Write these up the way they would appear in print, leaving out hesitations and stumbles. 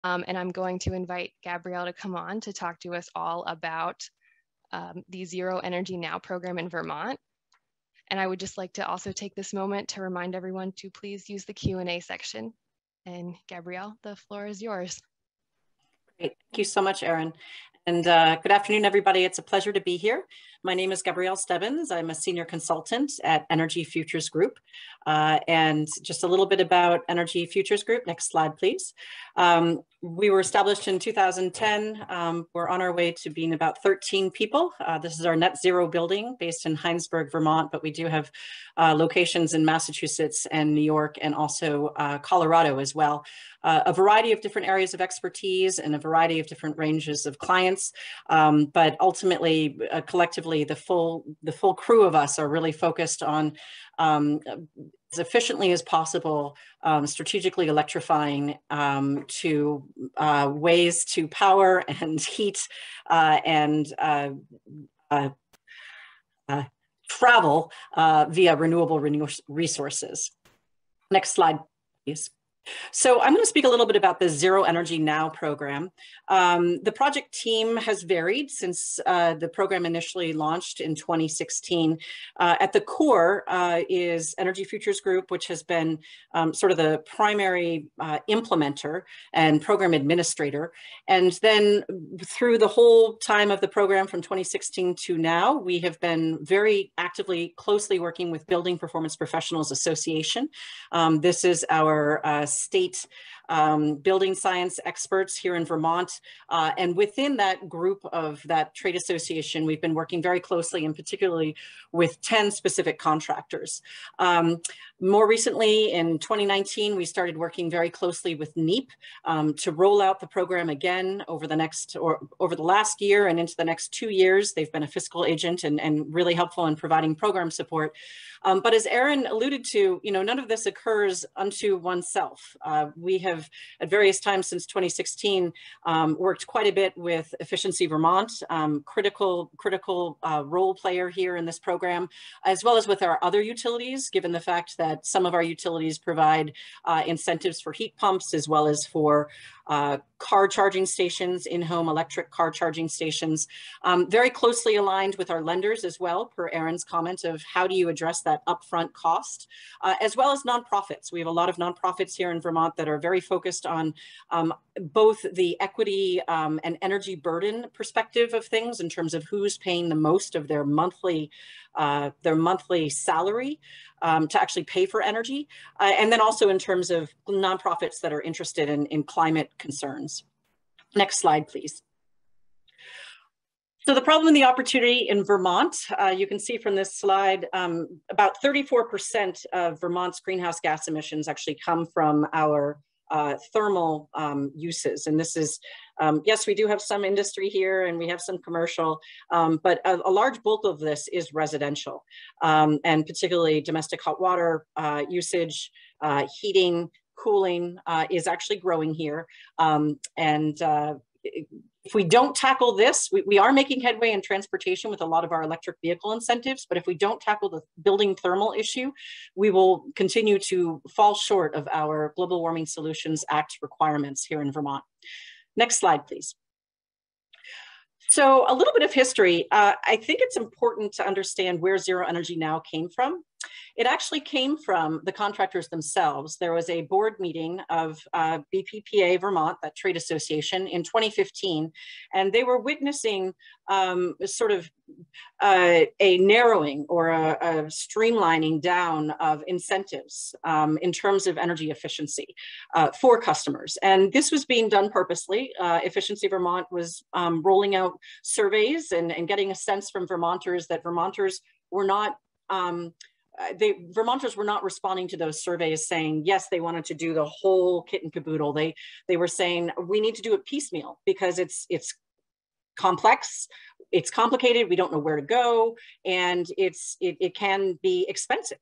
And I'm going to invite Gabrielle to come on to talk to us all about the Zero Energy Now program in Vermont. And I would just like to also take this moment to remind everyone to please use the Q&A section. And Gabrielle, the floor is yours. Great, thank you so much, Erin. And good afternoon, everybody. It's a pleasure to be here. My name is Gabrielle Stebbins. I'm a senior consultant at Energy Futures Group. And just a little bit about Energy Futures Group. Next slide, please. We were established in 2010. We're on our way to being about 13 people. This is our net zero building based in Heinsberg, Vermont, but we do have locations in Massachusetts and New York and also Colorado as well. A variety of different areas of expertise and a variety of different ranges of clients, but ultimately, collectively, the full crew of us are really focused on as efficiently as possible, strategically electrifying to ways to power and heat and travel via renewable resources. Next slide, please. So I'm going to speak a little bit about the Zero Energy Now program. The project team has varied since the program initially launched in 2016. At the core is Energy Futures Group, which has been sort of the primary implementer and program administrator. And then through the whole time of the program from 2016 to now, we have been very actively, closely working with Building Performance Professionals Association. This is our state building science experts here in Vermont. And within that group of that trade association, we've been working very closely and particularly with 10 specific contractors. More recently, in 2019, we started working very closely with NEEP to roll out the program again over the last year and into the next 2 years. They've been a fiscal agent and really helpful in providing program support. But as Erin alluded to, none of this occurs unto oneself. We have, at various times since 2016, worked quite a bit with Efficiency Vermont, critical role player here in this program, as well as with our other utilities, given the fact that some of our utilities provide incentives for heat pumps, as well as for car charging stations, in-home electric car charging stations, very closely aligned with our lenders as well, per Erin's comment of how do you address that upfront cost, as well as nonprofits. We have a lot of nonprofits here in Vermont that are very focused on both the equity and energy burden perspective of things in terms of who's paying the most of their monthly salary to actually pay for energy, and then also in terms of nonprofits that are interested in climate concerns. Next slide, please. So the problem and the opportunity in Vermont, you can see from this slide, about 34% of Vermont's greenhouse gas emissions actually come from our thermal uses. And this is, yes, we do have some industry here and we have some commercial, but a large bulk of this is residential, and particularly domestic hot water usage, heating, cooling is actually growing here. If we don't tackle this, we are making headway in transportation with a lot of our electric vehicle incentives, but if we don't tackle the building thermal issue, we will continue to fall short of our Global Warming Solutions Act requirements here in Vermont. Next slide, please. So a little bit of history. I think it's important to understand where Zero Energy Now came from. It actually came from the contractors themselves. There was a board meeting of BPPA Vermont, that trade association, in 2015, and they were witnessing sort of a narrowing or a streamlining down of incentives in terms of energy efficiency for customers. And this was being done purposely. Efficiency Vermont was rolling out surveys and getting a sense from Vermonters that Vermonters were not responding to those surveys saying, yes, they wanted to do the whole kit and caboodle. They were saying, we need to do it piecemeal because it's complex, it's complicated, we don't know where to go, and it can be expensive.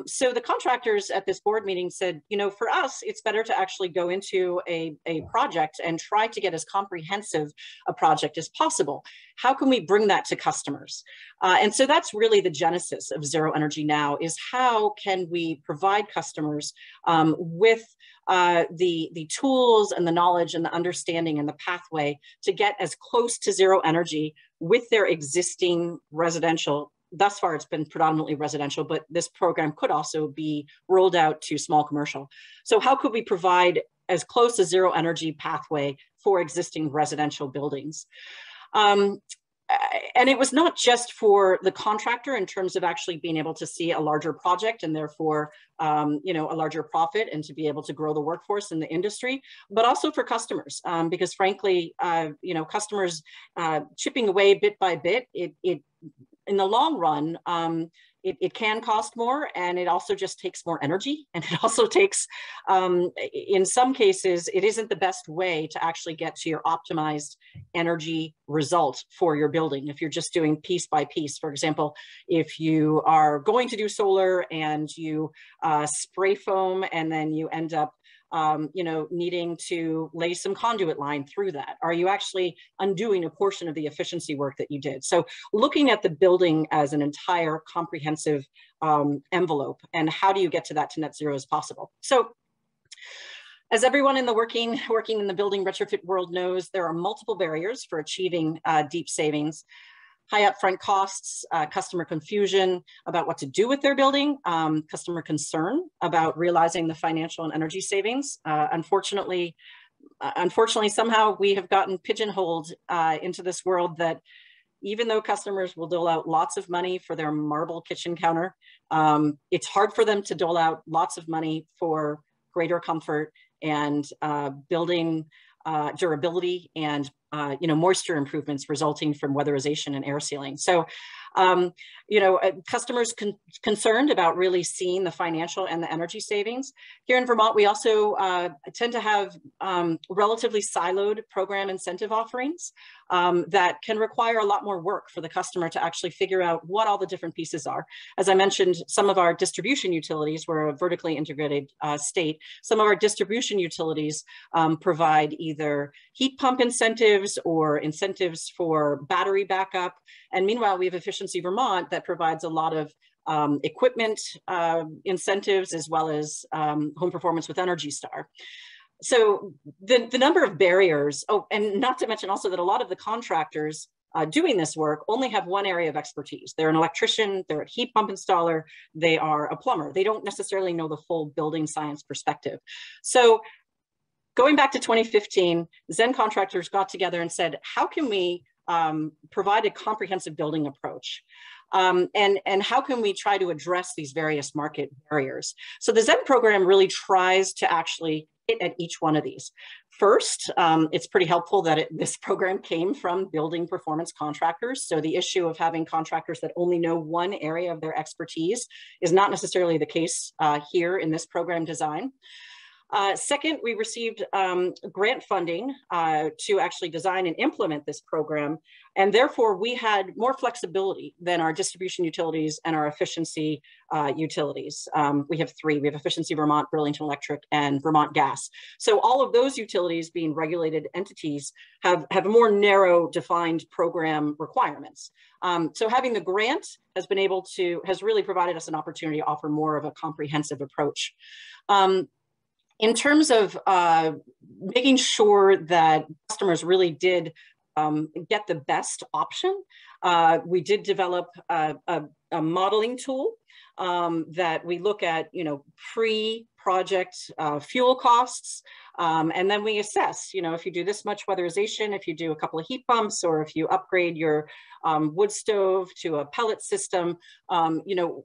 So the contractors at this board meeting said, you know, for us, it's better to actually go into a project and try to get as comprehensive a project as possible. How can we bring that to customers? And so that's really the genesis of Zero Energy Now, is how can we provide customers with the tools and the knowledge and the understanding and the pathway to get as close to zero energy with their existing residential. Thus far, it's been predominantly residential, but this program could also be rolled out to small commercial. So how could we provide as close a zero energy pathway for existing residential buildings? And it was not just for the contractor in terms of actually being able to see a larger project and therefore, you know, a larger profit and to be able to grow the workforce in the industry, but also for customers, because frankly, you know, customers chipping away bit by bit, in the long run, it can cost more, and it also just takes more energy. And it also takes, in some cases, it isn't the best way to actually get to your optimized energy result for your building. If you're just doing piece by piece, for example, if you are going to do solar and you spray foam and then you end up you know, needing to lay some conduit line through that? Are you actually undoing a portion of the efficiency work that you did? So looking at the building as an entire comprehensive envelope, and how do you get to that to net zero as possible? So as everyone in the working in the building retrofit world knows, there are multiple barriers for achieving deep savings. High upfront costs, customer confusion about what to do with their building, customer concern about realizing the financial and energy savings. Unfortunately, somehow we have gotten pigeonholed into this world that even though customers will dole out lots of money for their marble kitchen counter, it's hard for them to dole out lots of money for greater comfort and building durability and you know, moisture improvements resulting from weatherization and air sealing. So, you know, customers concerned about really seeing the financial and the energy savings. Here in Vermont, we also tend to have relatively siloed program incentive offerings that can require a lot more work for the customer to actually figure out what all the different pieces are. As I mentioned, some of our distribution utilities, we're a vertically integrated state. Some of our distribution utilities provide either heat pump incentives or incentives for battery backup. And meanwhile, we have Efficiency Vermont that provides a lot of equipment incentives, as well as home performance with Energy Star. So the number of barriers, oh, and not to mention also that a lot of the contractors doing this work only have one area of expertise. They're an electrician, they're a heat pump installer, they are a plumber. They don't necessarily know the full building science perspective. So going back to 2015, Zen contractors got together and said, how can we provide a comprehensive building approach? And how can we try to address these various market barriers? So the Zen program really tries to actually hit at each one of these. First, it's pretty helpful that this program came from building performance contractors. So the issue of having contractors that only know one area of their expertise is not necessarily the case here in this program design. Second, we received grant funding to actually design and implement this program. And therefore, we had more flexibility than our distribution utilities and our efficiency utilities. We have three. We have Efficiency Vermont, Burlington Electric, and Vermont Gas. So all of those utilities, being regulated entities, have more narrow defined program requirements. So having the grant has really provided us an opportunity to offer more of a comprehensive approach. In terms of making sure that customers really did get the best option, we did develop a modeling tool that we look at, you know, pre-project fuel costs, and then we assess, you know, if you do this much weatherization, if you do a couple of heat pumps, or if you upgrade your wood stove to a pellet system, you know,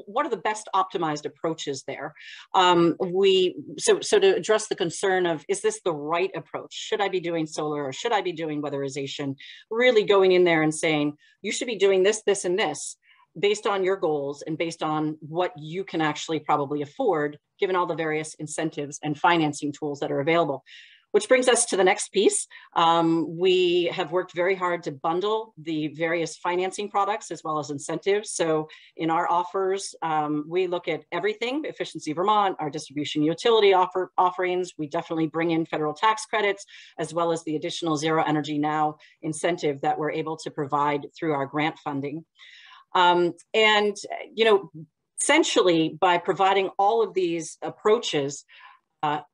what are the best optimized approaches there? So to address the concern of, is this the right approach? Should I be doing solar, or should I be doing weatherization? Really going in there and saying, you should be doing this, this, and this, based on your goals and based on what you can actually probably afford, given all the various incentives and financing tools that are available. Which brings us to the next piece. We have worked very hard to bundle the various financing products as well as incentives. So in our offers, we look at everything, Efficiency Vermont, our distribution utility offerings. We definitely bring in federal tax credits, as well as the additional Zero Energy Now incentive that we're able to provide through our grant funding. And, you know, essentially by providing all of these approaches,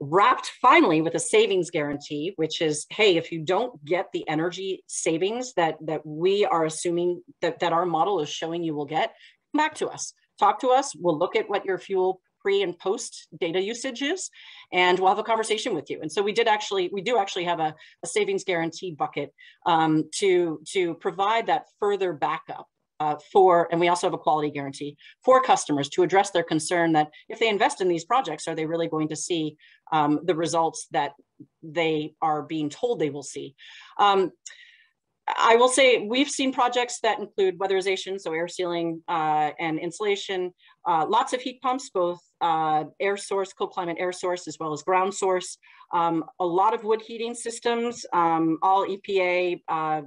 wrapped finally with a savings guarantee, which is, hey, if you don't get the energy savings that we are assuming that our model is showing you will get, come back to us, talk to us. We'll look at what your fuel pre and post data usage is, and we'll have a conversation with you. And so we do actually have a savings guarantee bucket to provide that further backup. And we also have a quality guarantee for customers to address their concern that if they invest in these projects, are they really going to see the results that they are being told they will see? I will say we've seen projects that include weatherization, so air sealing and insulation, lots of heat pumps, both air source, cold climate air source, as well as ground source, a lot of wood heating systems, all EPA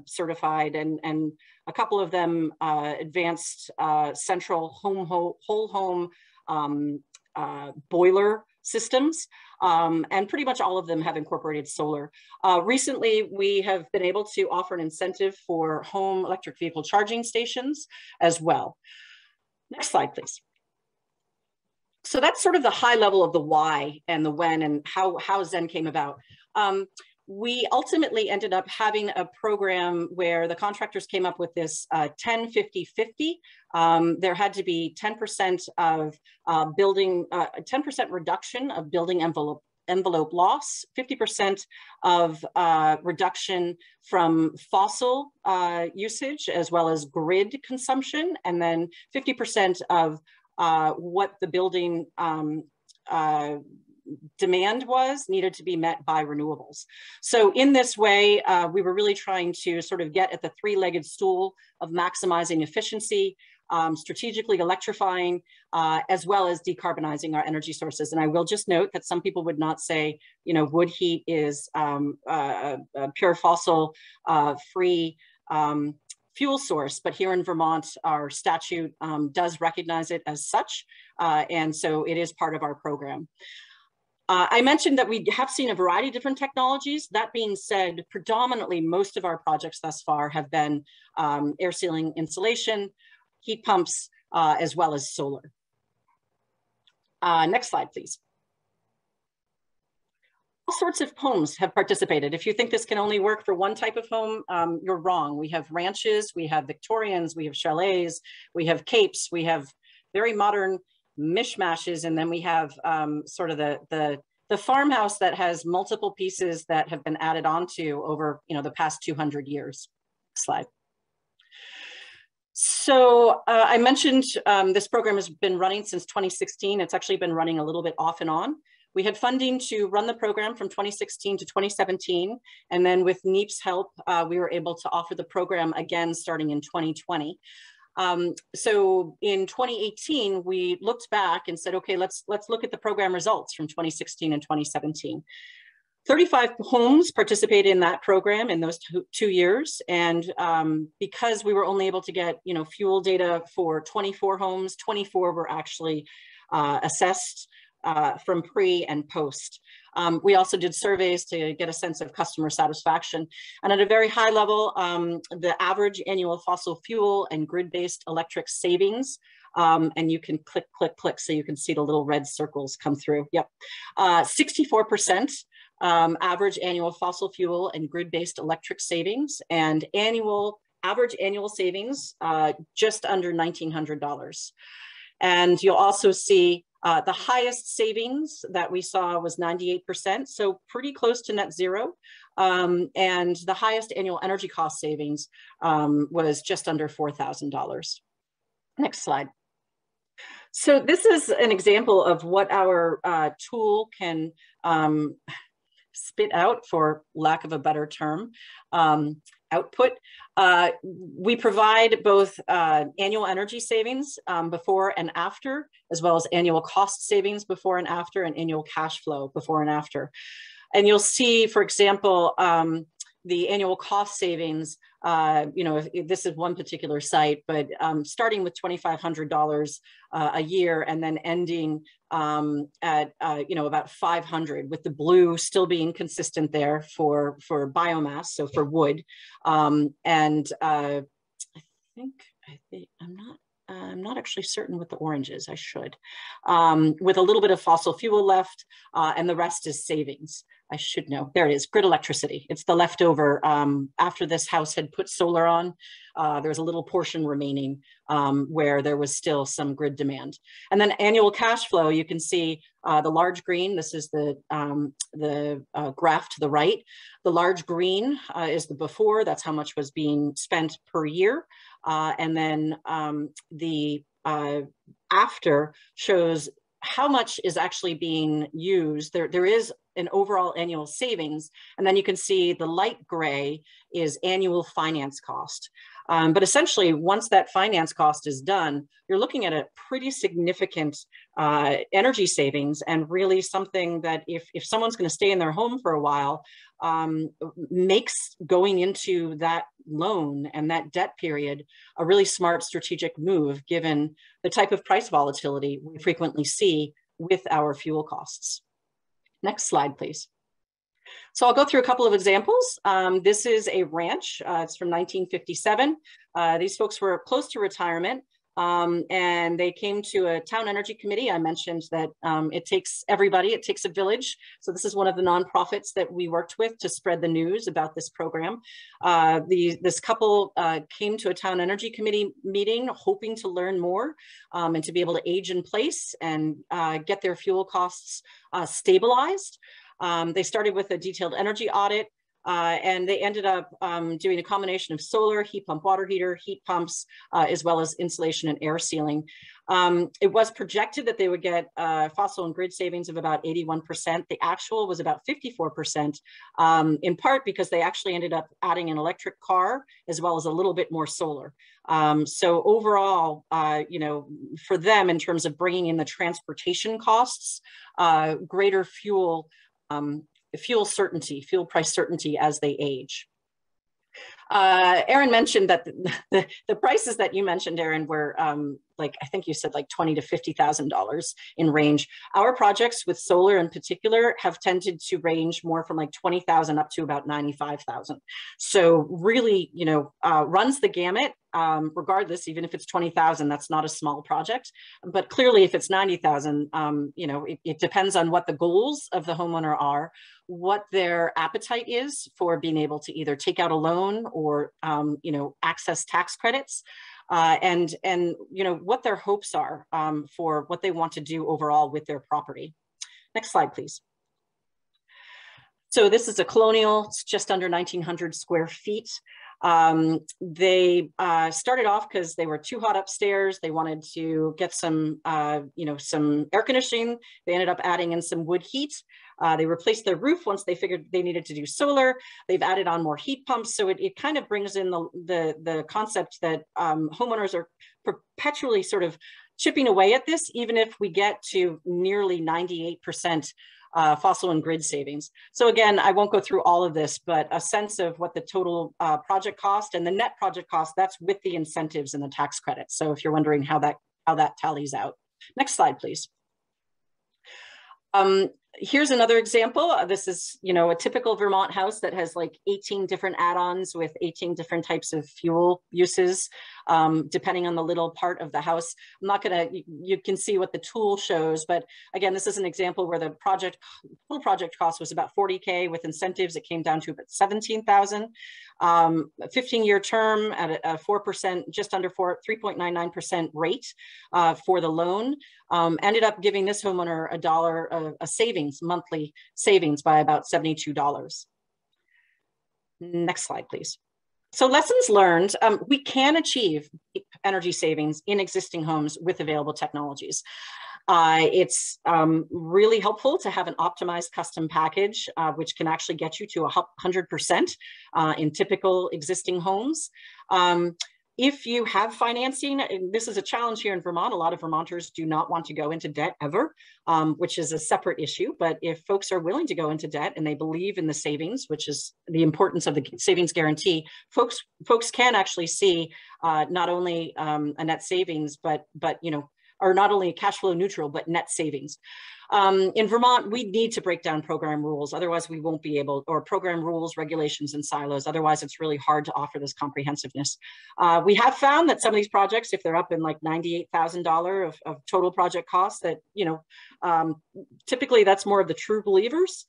certified, and a couple of them advanced central whole home boiler systems, and pretty much all of them have incorporated solar. Recently, we have been able to offer an incentive for home electric vehicle charging stations as well. Next slide, please. So that's sort of the high level of the why and the when and how Zen came about. We ultimately ended up having a program where the contractors came up with this 10-50-50. There had to be 10% of 10% reduction of building envelope loss, 50% of reduction from fossil usage, as well as grid consumption, and then 50% of what the building demand needed to be met by renewables. So in this way, we were really trying to sort of get at the three-legged stool of maximizing efficiency, strategically electrifying, as well as decarbonizing our energy sources. And I will just note that some people would not say, you know, wood heat is a pure fossil free fuel source, but here in Vermont, our statute does recognize it as such. And so it is part of our program. I mentioned that we have seen a variety of different technologies. That being said, predominantly most of our projects thus far have been air sealing insulation, heat pumps, as well as solar. Next slide, please. All sorts of homes have participated. If you think this can only work for one type of home, you're wrong. We have ranches, we have Victorians, we have chalets, we have capes, we have very modern mishmashes, and then we have sort of the farmhouse that has multiple pieces that have been added onto over the past 200 years. Slide. So I mentioned this program has been running since 2016. It's actually been running a little bit off and on. We had funding to run the program from 2016 to 2017, and then with NEEP's help, we were able to offer the program again starting in 2020. So in 2018, we looked back and said, okay, let's look at the program results from 2016 and 2017. 35 homes participated in that program in those two years. And because we were only able to get fuel data for 24 homes, 24 were actually assessed from pre and post. We also did surveys to get a sense of customer satisfaction. And at a very high level, the average annual fossil fuel and grid-based electric savings, and you can click, click, click, so you can see the little red circles come through. Yep. 64% average annual fossil fuel and grid-based electric savings, and average annual savings just under $1,900. And you'll also see the highest savings that we saw was 98%, so pretty close to net zero. And the highest annual energy cost savings was just under $4,000. Next slide. So this is an example of what our tool can spit out, for lack of a better term, output. We provide both annual energy savings before and after, as well as annual cost savings before and after, and annual cash flow before and after. And you'll see, for example, the annual cost savings, if this is one particular site, but starting with $2,500 a year and then ending at about 500, with the blue still being consistent there for biomass, so for wood. I'm not actually certain what the orange is. I should, with a little bit of fossil fuel left, and the rest is savings. I should know. There it is, grid electricity. It's the leftover after this house had put solar on. There was a little portion remaining where there was still some grid demand. And then annual cash flow, you can see the large green. This is the graph to the right. The large green is the before. That's how much was being spent per year. And then the after shows how much is actually being used. There is an overall annual savings. And then you can see the light gray is annual finance cost. But essentially, once that finance cost is done, you're looking at a pretty significant energy savings, and really something that if someone's going to stay in their home for a while, makes going into that loan and that debt period a really smart strategic move, given the type of price volatility we frequently see with our fuel costs. Next slide, please. So I'll go through a couple of examples. This is a ranch. It's from 1957. These folks were close to retirement, and they came to a town energy committee. I mentioned that it takes everybody, it takes a village. So this is one of the nonprofits that we worked with to spread the news about this program. This couple came to a town energy committee meeting hoping to learn more and to be able to age in place and get their fuel costs stabilized. They started with a detailed energy audit, and they ended up doing a combination of solar, heat pump water heater, heat pumps, as well as insulation and air sealing. It was projected that they would get fossil and grid savings of about 81%. The actual was about 54%, in part because they actually ended up adding an electric car as well as a little bit more solar. So overall, for them, in terms of bringing in the transportation costs, greater fuel certainty, fuel price certainty as they age. Erin mentioned that the prices that you mentioned, Erin, were I think you said like $20,000 to $50,000 in range. Our projects with solar in particular have tended to range more from like 20,000 up to about 95,000. So really, runs the gamut. Regardless, even if it's 20,000, that's not a small project. But clearly, if it's 90,000, it depends on what the goals of the homeowner are, what their appetite is for being able to either take out a loan or access tax credits, and what their hopes are for what they want to do overall with their property. Next slide, please. So this is a colonial. It's just under 1,900 square feet. They started off because they were too hot upstairs. They wanted to get some, some air conditioning. They ended up adding in some wood heat. They replaced their roof once they figured they needed to do solar. They've added on more heat pumps. So it kind of brings in the concept that homeowners are perpetually sort of chipping away at this, even if we get to nearly 98% fossil and grid savings. So again, I won't go through all of this, but a sense of what the total project cost and the net project cost, that's with the incentives and the tax credits. So if you're wondering how that tallies out. Next slide, please. Here's another example. This is, a typical Vermont house that has like 18 different add-ons with 18 different types of fuel uses, depending on the little part of the house. I'm not gonna, you can see what the tool shows, but again, this is an example where the full project cost was about 40K. With incentives, it came down to about 17,000. A 15-year term at a 4%, just under 3.99% rate for the loan. Ended up giving this homeowner a savings, monthly savings by about $72. Next slide, please. So lessons learned, we can achieve energy savings in existing homes with available technologies. It's really helpful to have an optimized custom package, which can actually get you to 100% in typical existing homes. If you have financing, and this is a challenge here in Vermont, a lot of Vermonters do not want to go into debt ever, which is a separate issue. But if folks are willing to go into debt and they believe in the savings, which is the importance of the savings guarantee, folks can actually see not only a net savings, but or not only cash flow neutral, but net savings. In Vermont, we need to break down program rules. Otherwise, we won't be able, or program rules, regulations, and silos. Otherwise, it's really hard to offer this comprehensiveness. We have found that some of these projects, if they're up in like $98,000 of total project costs, that, typically that's more of the true believers.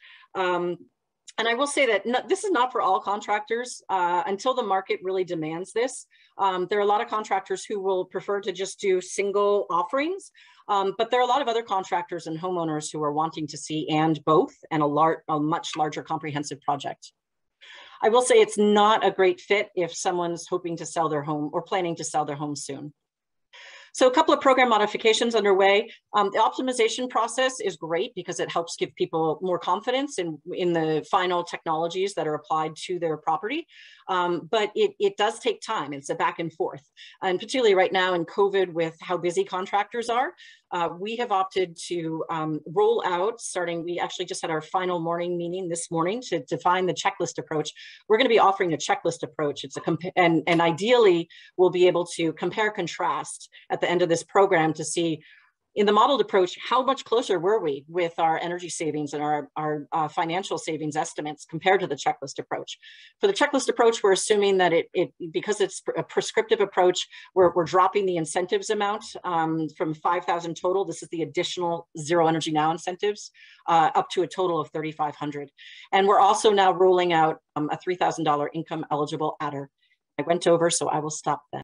And I will say that this is not for all contractors until the market really demands this. There are a lot of contractors who will prefer to just do single offerings, but there are a lot of other contractors and homeowners who are wanting to see both and a much larger comprehensive project. I will say it's not a great fit if someone's hoping to sell their home or planning to sell their home soon. So a couple of program modifications underway. The optimization process is great because it helps give people more confidence in the final technologies that are applied to their property. But it does take time. It's a back and forth. And particularly right now in COVID with how busy contractors are, we have opted to roll out, we actually just had our final morning meeting this morning to define the checklist approach. We're going to be offering a checklist approach. And ideally, we'll be able to compare contrast at the end of this program to see, in the modeled approach, how much closer were we with our energy savings and our financial savings estimates compared to the checklist approach. For the checklist approach, we're assuming that because it's a prescriptive approach, we're dropping the incentives amount from 5,000 total. This is the additional Zero Energy Now incentives up to a total of 3,500. And we're also now rolling out a $3,000 income eligible adder. I went over, so I will stop then.